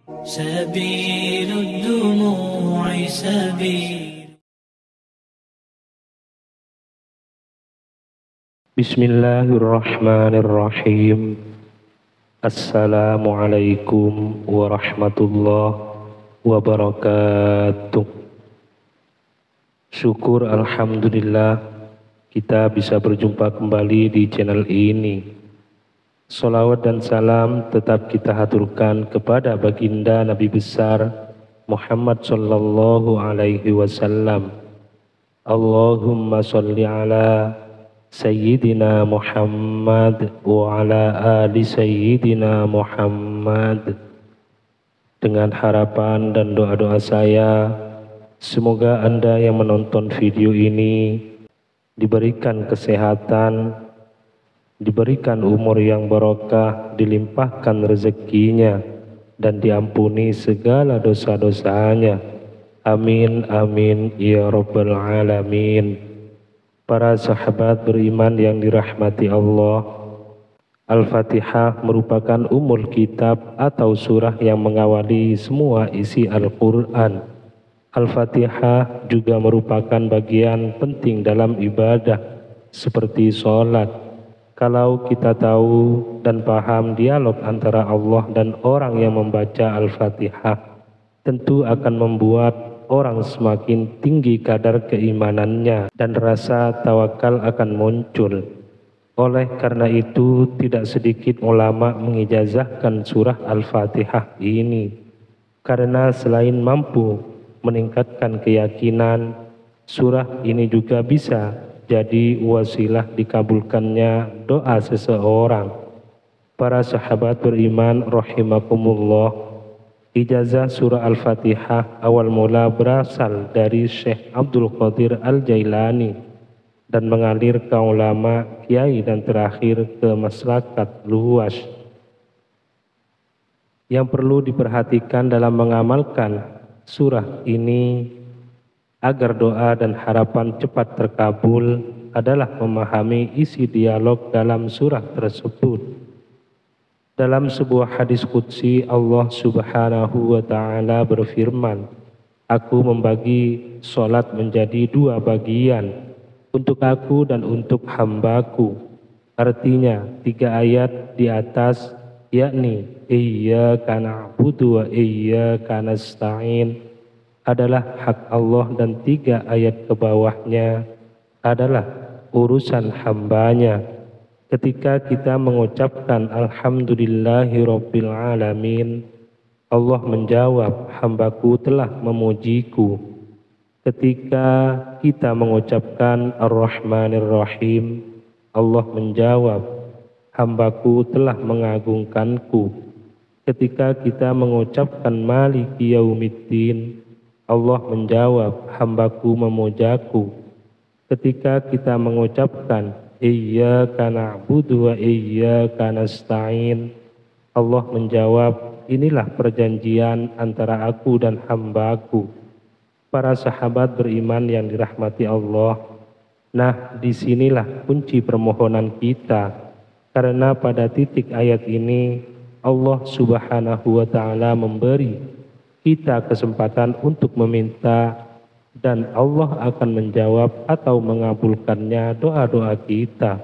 سبيل الدموع سبيل. Bismillahirrahmanirrahim. Assalamualaikum warahmatullahi wabarakatuh. Syukur alhamdulillah kita bisa berjumpa kembali di channel ini. Salawat dan salam tetap kita haturkan kepada baginda Nabi besar Muhammad sallallahu alaihi wasallam. Allahumma sholli ala Sayyidina Muhammad wa ala ali Sayyidina Muhammad. Dengan harapan dan doa-doa saya, semoga Anda yang menonton video ini diberikan kesehatan, diberikan umur yang barokah, dilimpahkan rezekinya, dan diampuni segala dosa-dosanya. Amin, amin, ya rabbal alamin. Para sahabat beriman yang dirahmati Allah, Al-Fatihah merupakan ummul kitab atau surah yang mengawali semua isi Al-Quran. Al-Fatihah juga merupakan bagian penting dalam ibadah seperti sholat. Kalau kita tahu dan paham dialog antara Allah dan orang yang membaca Al-Fatihah, tentu akan membuat orang semakin tinggi kadar keimanannya dan rasa tawakal akan muncul. Oleh karena itu, tidak sedikit ulama mengijazahkan surah Al-Fatihah ini, karena selain mampu meningkatkan keyakinan, surah ini juga bisa jadi wasilah dikabulkannya doa seseorang. Para sahabat beriman rahimakumullah, ijazah surah Al-Fatihah awal mula berasal dari Syekh Abdul Qadir Al-Jailani dan mengalir ke ulama, kiai, dan terakhir ke masyarakat luas. Yang perlu diperhatikan dalam mengamalkan surah ini agar doa dan harapan cepat terkabul adalah memahami isi dialog dalam surah tersebut. Dalam sebuah hadis qudsi, Allah subhanahu wa ta'ala berfirman, "Aku membagi solat menjadi dua bagian, untuk aku dan untuk hambaku." Artinya 3 ayat di atas, yakni iyyaka na'budu wa iyyaka nasta'in, adalah hak Allah, dan 3 ayat ke bawahnya adalah urusan hambanya. Ketika kita mengucapkan Alhamdulillahi Rabbil Alamin, Allah menjawab, "Hambaku telah memujiku." Ketika kita mengucapkan Ar-Rahmanir Rahim, Allah menjawab, "Hambaku telah mengagungkanku." Ketika kita mengucapkan Maliki Yaumiddin, Allah menjawab, "Hambaku memujaku." Ketika kita mengucapkan Iyyaka na'budu wa iyyaka nasta'in, Allah menjawab, "Inilah perjanjian antara aku dan hambaku." Para sahabat beriman yang dirahmati Allah, nah disinilah kunci permohonan kita, karena pada titik ayat ini Allah subhanahu wa ta'ala memberi kita kesempatan untuk meminta, dan Allah akan menjawab atau mengabulkannya doa-doa kita.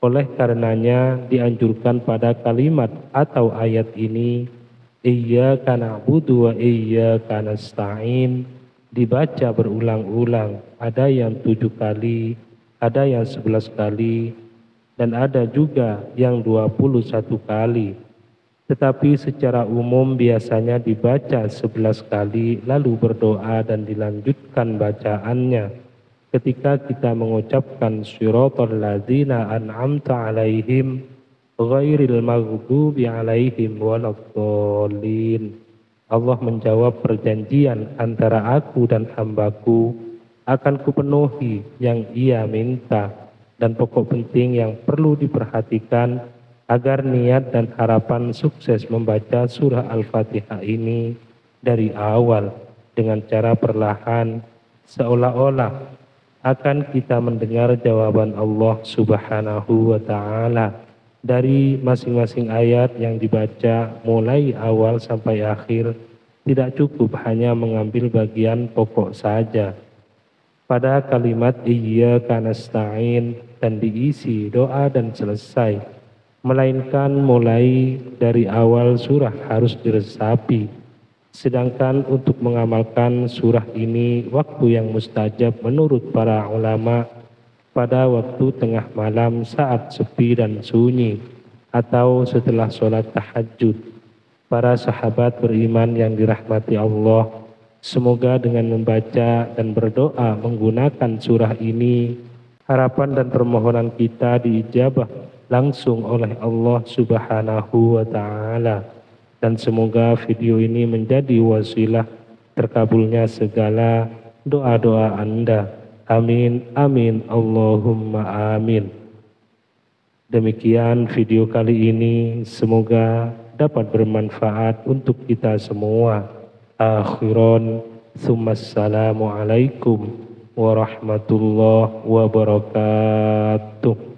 Oleh karenanya dianjurkan pada kalimat atau ayat ini, Iyyaka na'budu wa iyyaka nasta'in, dibaca berulang-ulang. Ada yang 7 kali, ada yang 11 kali, dan ada juga yang 21 kali. Tetapi secara umum biasanya dibaca 11 kali lalu berdoa dan dilanjutkan bacaannya. Ketika kita mengucapkan Shiratal ladzina an'amta alaihim ghairil maghdubi alaihim waladdallin, Allah menjawab, perjanjian antara aku dan hambaku akan kupenuhi yang ia minta. Dan pokok penting yang perlu diperhatikan agar niat dan harapan sukses membaca surah Al-Fatihah ini dari awal dengan cara perlahan, seolah-olah akan kita mendengar jawaban Allah subhanahu wa ta'ala. Dari masing-masing ayat yang dibaca mulai awal sampai akhir tidak cukup hanya mengambil bagian pokok saja. Pada kalimat iyyaka nasta'in dan diisi doa dan selesai, melainkan mulai dari awal surah harus diresapi. Sedangkan untuk mengamalkan surah ini waktu yang mustajab menurut para ulama pada waktu tengah malam saat sepi dan sunyi atau setelah sholat tahajud. Para sahabat beriman yang dirahmati Allah, semoga dengan membaca dan berdoa menggunakan surah ini, harapan dan permohonan kita diijabah langsung oleh Allah Subhanahu wa Ta'ala. Dan semoga video ini menjadi wasilah terkabulnya segala doa-doa Anda. Amin, amin, Allahumma amin. Demikian video kali ini, semoga dapat bermanfaat untuk kita semua. Akhiran, Assalamualaikum warahmatullahi wabarakatuh.